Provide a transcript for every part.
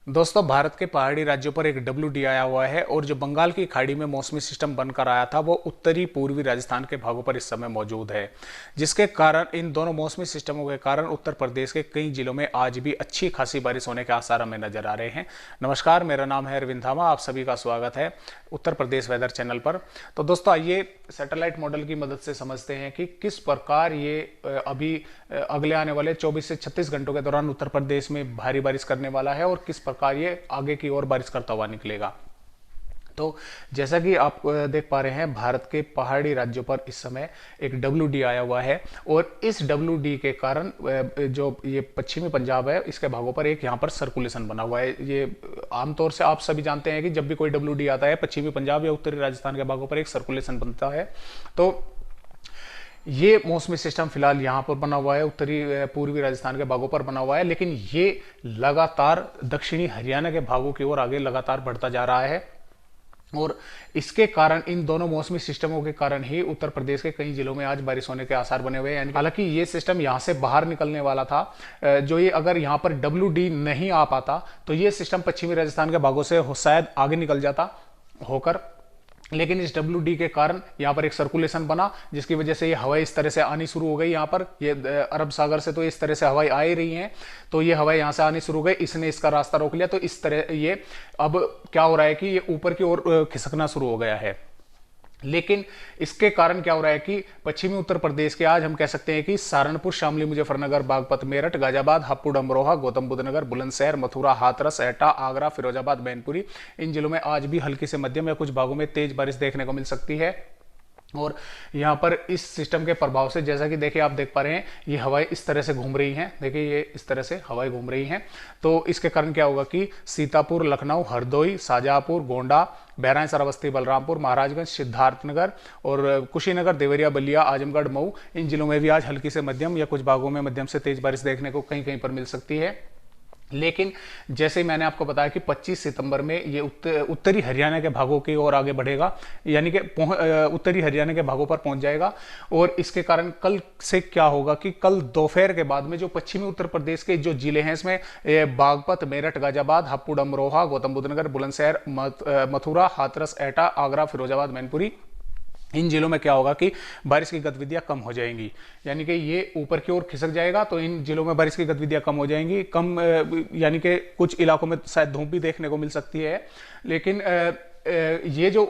दोस्तों, भारत के पहाड़ी राज्यों पर एक WD आया हुआ है और जो बंगाल की खाड़ी में मौसमी सिस्टम बनकर आया था वो उत्तरी पूर्वी राजस्थान के भागों पर इस समय मौजूद है, जिसके कारण इन दोनों मौसमी सिस्टमों के कारण उत्तर प्रदेश के कई जिलों में आज भी अच्छी खासी बारिश होने के आसार हमें नजर आ रहे हैं। नमस्कार, मेरा नाम है अरविंद धामा। आप सभी का स्वागत है उत्तर प्रदेश वेदर चैनल पर। तो दोस्तों, आइए सैटेलाइट मॉडल की मदद से समझते हैं कि किस प्रकार ये अभी अगले आने वाले 24 से 36 घंटों के दौरान उत्तर प्रदेश में भारी बारिश करने वाला है और किस प्रकार ये आगे की ओर बारिश करता हुआ निकलेगा। तो जैसा कि आप देख पा रहे हैं, भारत के पहाड़ी राज्यों पर इस समय एक WD आया हुआ है और इस WD के कारण जो ये पश्चिमी पंजाब है इसके भागों पर एक यहाँ पर सर्कुलेशन बना हुआ है। ये आमतौर से आप सभी जानते हैं कि जब भी कोई WD आता है पश्चिमी पंजाब या उत्तरी राजस्थान के भागों पर एक सर्कुलेशन बनता है। तो ये मौसमी सिस्टम फिलहाल यहाँ पर बना हुआ है, उत्तरी पूर्वी राजस्थान के भागों पर बना हुआ है, लेकिन ये लगातार दक्षिणी हरियाणा के भागों की ओर आगे लगातार बढ़ता जा रहा है और इसके कारण इन दोनों मौसमी सिस्टमों के कारण ही उत्तर प्रदेश के कई जिलों में आज बारिश होने के आसार बने हुए हैं। हालांकि ये सिस्टम यहाँ से बाहर निकलने वाला था, जो ये अगर यहाँ पर WD नहीं आ पाता तो ये सिस्टम पश्चिमी राजस्थान के भागों से शायद आगे निकल जाता होकर, लेकिन इस WD के कारण यहाँ पर एक सर्कुलेशन बना जिसकी वजह से ये हवाएं इस तरह से आनी शुरू हो गई। यहाँ पर ये अरब सागर से तो इस तरह से हवाएं आ ही रही हैं, तो ये हवाएं यहाँ से आनी शुरू हो गई, इसने इसका रास्ता रोक लिया। तो इस तरह ये अब क्या हो रहा है कि ये ऊपर की ओर खिसकना शुरू हो गया है। लेकिन इसके कारण क्या हो रहा है कि पश्चिमी उत्तर प्रदेश के आज हम कह सकते हैं कि सहारनपुर, शामली, मुजफ्फरनगर, बागपत, मेरठ, गाजियाबाद, हापुड़, अमरोहा, गौतम बुद्ध नगर, बुलंदशहर, मथुरा, हाथरस, एटा, आगरा, फिरोजाबाद, मैनपुरी, इन जिलों में आज भी हल्की से मध्यम या कुछ भागों में तेज बारिश देखने को मिल सकती है। और यहाँ पर इस सिस्टम के प्रभाव से जैसा कि देखिए आप देख पा रहे हैं, ये हवाएं इस तरह से घूम रही हैं। देखिए ये इस तरह से हवाएं घूम रही हैं। तो इसके कारण क्या होगा कि सीतापुर, लखनऊ, हरदोई, शाहजहांपुर, गोंडा, बहराइच, श्रावस्ती, बलरामपुर, महाराजगंज, सिद्धार्थनगर और कुशीनगर, देवरिया, बलिया, आजमगढ़, मऊ, इन जिलों में भी आज हल्की से मध्यम या कुछ भागों में मध्यम से तेज बारिश देखने को कहीं कहीं पर मिल सकती है। लेकिन जैसे मैंने आपको बताया कि 25 सितंबर में ये उत्तरी हरियाणा के भागों की ओर आगे बढ़ेगा, यानी कि उत्तरी हरियाणा के भागों पर पहुंच जाएगा। और इसके कारण कल से क्या होगा कि कल दोपहर के बाद में जो पश्चिमी उत्तर प्रदेश के जो जिले हैं इसमें बागपत, मेरठ, गाजियाबाद, हापुड़, अमरोहा, गौतम बुद्ध नगर, बुलंदशहर, मथुरा, हाथरस, एटा, आगरा, फिरोजाबाद, मैनपुरी, इन जिलों में क्या होगा कि बारिश की गतिविधियां कम हो जाएंगी, यानी कि ये ऊपर की ओर खिसक जाएगा। तो इन जिलों में बारिश की गतिविधियां कम हो जाएंगी, यानी कि कुछ इलाकों में शायद धूप भी देखने को मिल सकती है। लेकिन ये जो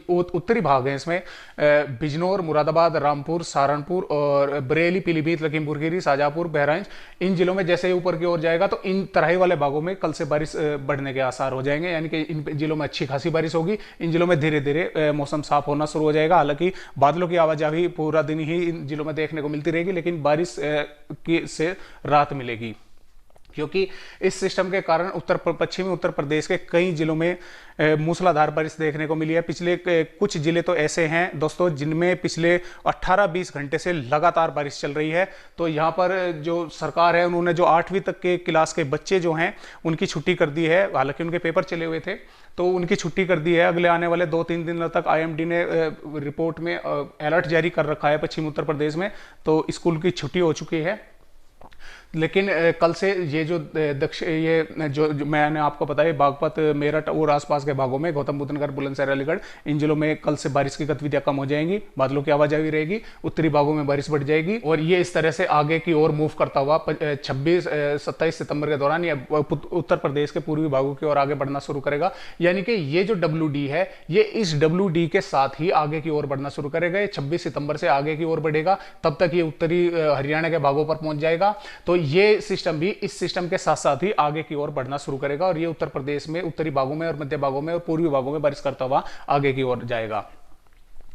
उत्तरी भाग है इसमें बिजनौर, मुरादाबाद, रामपुर, सहारनपुर और बरेली, पीलीभीत, लखीमपुर खीरी, शाहजहांपुर, बहराइच, इन जिलों में जैसे ही ऊपर की ओर जाएगा तो इन तराई वाले भागों में कल से बारिश बढ़ने के आसार हो जाएंगे, यानी कि इन जिलों में अच्छी खासी बारिश होगी। इन जिलों में धीरे धीरे मौसम साफ होना शुरू हो जाएगा। हालांकि बादलों की आवाजाही पूरा दिन ही इन जिलों में देखने को मिलती रहेगी, लेकिन बारिश से राहत मिलेगी, क्योंकि इस सिस्टम के कारण पश्चिमी उत्तर प्रदेश के कई जिलों में मूसलाधार बारिश देखने को मिली है। पिछले कुछ जिले तो ऐसे हैं दोस्तों जिनमें पिछले 18-20 घंटे से लगातार बारिश चल रही है। तो यहाँ पर जो सरकार है उन्होंने जो 8वीं तक के क्लास के बच्चे जो हैं उनकी छुट्टी कर दी है। हालांकि उनके पेपर चले हुए थे तो उनकी छुट्टी कर दी है। अगले आने वाले 2-3 दिनों तक IMD ने रिपोर्ट में अलर्ट जारी कर रखा है पश्चिमी उत्तर प्रदेश में, तो स्कूल की छुट्टी हो चुकी है। लेकिन कल से ये जो मैंने आपको बताया बागपत, मेरठ और आसपास के भागों में, गौतम बुद्ध नगर, बुलंदशहर, अलीगढ़, इन जिलों में कल से बारिश की गतिविधियां कम हो जाएंगी, बादलों की आवाजाही रहेगी, उत्तरी भागों में बारिश बढ़ जाएगी और ये इस तरह से आगे की ओर मूव करता हुआ 26-27 सितंबर के दौरान ये उत्तर प्रदेश के पूर्वी भागों की ओर आगे बढ़ना शुरू करेगा। यानी कि ये जो WD है ये इस WD के साथ ही आगे की ओर बढ़ना शुरू करेगा। ये 26 सितंबर से आगे की ओर बढ़ेगा, तब तक ये उत्तरी हरियाणा के भागों पर पहुंच जाएगा। तो ये सिस्टम भी इस सिस्टम के साथ साथ ही आगे की ओर बढ़ना शुरू करेगा और ये उत्तर प्रदेश में उत्तरी भागों में और मध्य भागों में और पूर्वी भागों में बारिश करता हुआ आगे की ओर जाएगा।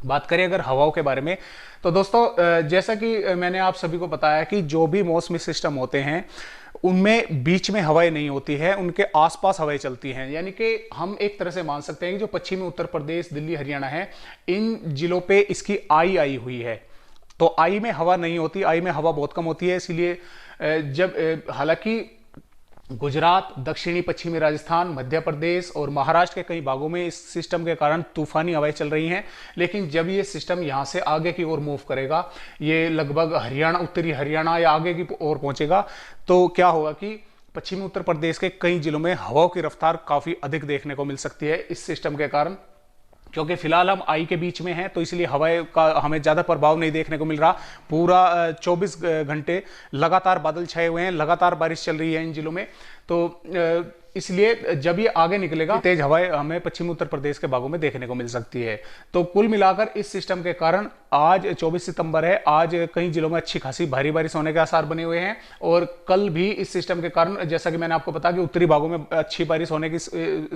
बात करें अगर हवाओं के बारे में, तो दोस्तों जैसा कि मैंने आप सभी को बताया कि जो भी मौसमी सिस्टम होते हैं उनमें बीच में हवाएं नहीं होती है, उनके आसपास हवाएं चलती हैं। यानी कि हम एक तरह से मान सकते हैं कि जो पश्चिमी उत्तर प्रदेश, दिल्ली, हरियाणा है, इन जिलों पे इसकी आई हुई है। तो आई में हवा नहीं होती, आई में हवा बहुत कम होती है। इसलिए हालांकि गुजरात, दक्षिणी पश्चिमी राजस्थान, मध्य प्रदेश और महाराष्ट्र के कई भागों में इस सिस्टम के कारण तूफानी हवाएं चल रही हैं, लेकिन जब ये सिस्टम यहां से आगे की ओर मूव करेगा, ये लगभग हरियाणा, उत्तरी हरियाणा या आगे की ओर पहुंचेगा, तो क्या होगा कि पश्चिमी उत्तर प्रदेश के कई जिलों में हवाओं की रफ्तार काफी अधिक देखने को मिल सकती है इस सिस्टम के कारण। क्योंकि फिलहाल हम आई के बीच में हैं तो इसलिए हवाएं का हमें ज़्यादा प्रभाव नहीं देखने को मिल रहा। पूरा 24 घंटे लगातार बादल छाए हुए हैं, लगातार बारिश चल रही है इन जिलों में। तो इसलिए जब ये आगे निकलेगा तेज हवाएं हमें पश्चिमी उत्तर प्रदेश के भागों में देखने को मिल सकती है। तो कुल मिलाकर इस सिस्टम के कारण आज 24 सितंबर है, आज कई जिलों में अच्छी खासी भारी बारिश होने के आसार बने हुए हैं। और कल भी इस सिस्टम के कारण, जैसा कि मैंने आपको बताया कि उत्तरी भागों में अच्छी बारिश होने की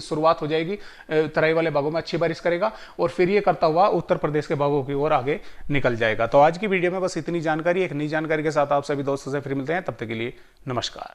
शुरुआत हो जाएगी, तराई वाले भागों में अच्छी बारिश करेगा और फिर ये करता हुआ उत्तर प्रदेश के भागों की ओर आगे निकल जाएगा। तो आज की वीडियो में बस इतनी जानकारी, एक नई जानकारी के साथ आप सभी दोस्तों से फिर मिलते हैं। तब तक के लिए नमस्कार।